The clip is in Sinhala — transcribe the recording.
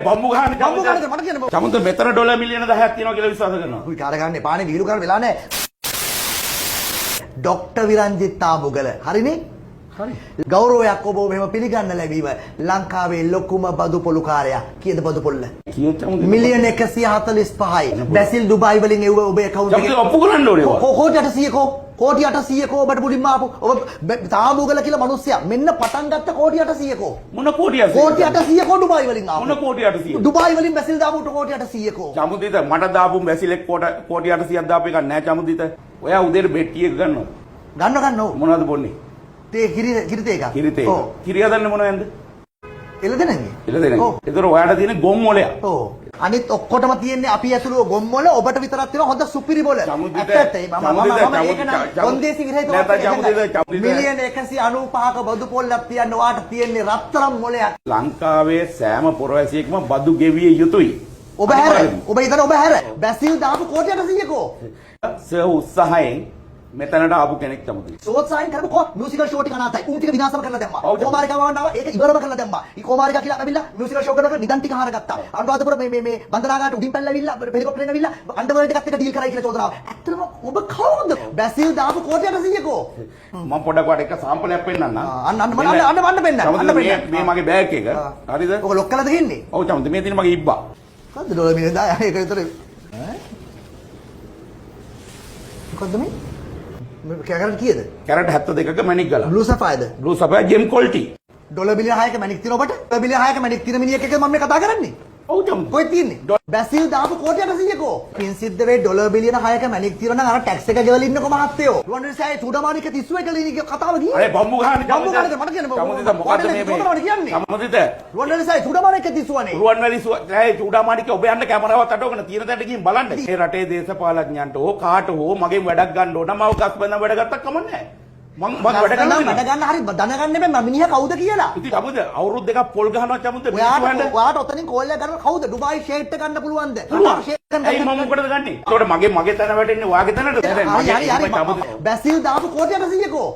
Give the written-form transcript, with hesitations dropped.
බම්බු ගහන්නේ මට කියන්න. සමුද්‍ර මෙතන ඩොලර් මිලියන 10ක් තියෙනවා කියලා විශ්වාස කරනවා. උයි කාට ගන්න පානේ වීරු කරන්න වෙලා නැහැ. ડોક્ટર විරංජිත් ආමුගල හරිනේ? හරි. ගෞරවයක් ඔබ මෙහෙම පිළිගන්න ලැබීම ලංකාවේ ලොකුම බදු පොලුකාරයා. කීයද බදු පොල්ල? කීයද සමුද්‍ර? මිලියන 145යි. බැසිල් දුබායි වලින් එව්ව ඔබේ account එකේ. සමුද්‍ර ඔප්පු කරන්න ඕනේ. කෝටි 800 කෝ කෝටි 800 කෝ ඔබට මුලින්ම ආපු ඔබ තාමුගල කියලා මිනිස්සයා මෙන්න පටන් ගත්ත කෝටි 800 කෝ. මොන කෝටියද? කෝටි 800 කෝ දුබායි වලින් ආපු. මොන කෝටි 800? දුබායි වලින් බැසිල් දාපු කෝටි 800 කෝ. සමුද්‍රිත මට දාපු බැසිලෙක් කෝටි 800ක් දාපු එකක් නෑ සමුද්‍රිත. ඔයා උදේට බෙට්ටි එක ගන්නවා. ගන්න ඕ. මොනවද බොන්නේ? තේ කිරිතේ එක. කිරිතේ. ඔව්. කිරිය හදන්නේ මොනවෙන්ද? එළදෙනගේ. එළදෙනගේ. ඒතර ඔයාට තියෙන ගොම් මොලයක්. ඔව්. අනිත් ඔක්කොටම තියෙන්නේ අපි ඇතුළු ගොම් මොල ඔබට විතරක් තියෙන හොඳ සුපිරි මොල. ඇත්තට මම ඒක නම් කොන්දේසි විරහිත මිලියන 195ක බදු පොල්ලක් තියන්න ඔයාට තියෙන්නේ රත්තරන් මොලයක්. ලංකාවේ සෑම පුරවැසියෙක්ම බදු ගෙවිය යුතුයි. ඔබ හැර. ඔබ හිතන ඔබ හැර. බැසිල් දාපු කෝටි 800 කෝ. සර් උත්සාහයෙන් මෙතනට ආපු කෙනෙක් තමයි. සෝත්සාහයෙන් කරපු කො මියුසිකල් ෂෝ ටික අනාතයි. උන් ටික විනාශම කරලා දැම්මා. කොමාරිකාව වන්නාව ඒක ඉවරම කරලා දැම්මා. ඊ කොමාරිකා කියලා ඇවිල්ලා මියුසිකල් ෂෝ කරනකොට නිදන් ටික හරගත්තා. අනුරාධපුර මේ බන්දනාගාට උඩින් පැනලා හෙලිකොප්ටරෙන් ඇවිල්ලා අන්ඩර්වර්ල්ඩ් එකත් එක්ක ඩීල් කරයි කියලා චෝදනාව. ඇත්තටම ඔබ කවුද? බැසිල් දාපු කෝටි 800 කෝ. මම පොඩක් වට එක සාම්පලයක් පෙන්නන්නම්. අන්න පෙන්නන්න. මේ මගේ බෑග් එක. හරිද? ඔක ලොක් කරලා දෙන්නේ. ඔව් චමුද මේ තියෙන මගේ ඉබ්බා. කද්ද ඩොලර් මිලියන 10 ඒක විතර. මොකද්ද මේ? කැරට් කීයද? කැරට් 72ක මැණික් ගලා. බ්ලූ සෆයර්ද? Blue sapphire gem quality. Dollar බිලියන 6ක මැණික් තියෙන ඔබට? ඩොලර් බිලියන 6ක මැණික් තියෙන මිනිහෙක් එක්ක මම මේ කතා කරන්නේ. ඔව් චමුද. කොහෙද තියෙන්නේ? බැසිල් දාපු කෝටි 800 කෝ. පින් සිද්ධ වෙයි ඩොලර් බිලියන 6ක මැණික් තියෙන නම් අර ටැක්ස් එක ගෙවලා ඉන්නකො මහත්තයෝ. රුවන්වැලිසෑයේ චූඩමාණික 31 ලියන කතාව ගියේ. අනේ බම්බු ගහන්නේ. බම්බු ගහන්නේ මට කියන්න බෑ. චමුදිත මොකද්ද මේ චූඩමාණික කියන්නේ? චමුදිත රුවන්වැලිසෑයේ චූඩමාණික 31නේ. රුවන්වැලිසෑයේ චූඩමාණික ඔබ යන්න කැමරාවත් අටවගෙන තියෙන තැනට ගිහින් බලන්න. මේ රටේ දේශපාලඥයන්ට හෝ කාට හෝ මගෙන් වැඩක් ගන්න ඕන නම් මම ගස් බඳන් වැඩ ගත්තක් කමන්නේ නැහැ. මම වැඩ ගන්න හරි දැනගන්න බෑ මම මිනිහා කවුද කියලා. ඉතින් චමුද අවුරුදු දෙකක් පොල් ගහනවා චමුද ඔයාට ඔතනින් කෝල් එක ගන්න කවුද? ඩුබායි ෂේට් එක ගන්න පුළුවන්ද? ඇයි මම මොකටද ගන්නෙ? ඒකට මගේ තැන වැටෙන්නේ ඔයාගේ තැනට. බැසිල් දාපු කෝටි 800 කෝ.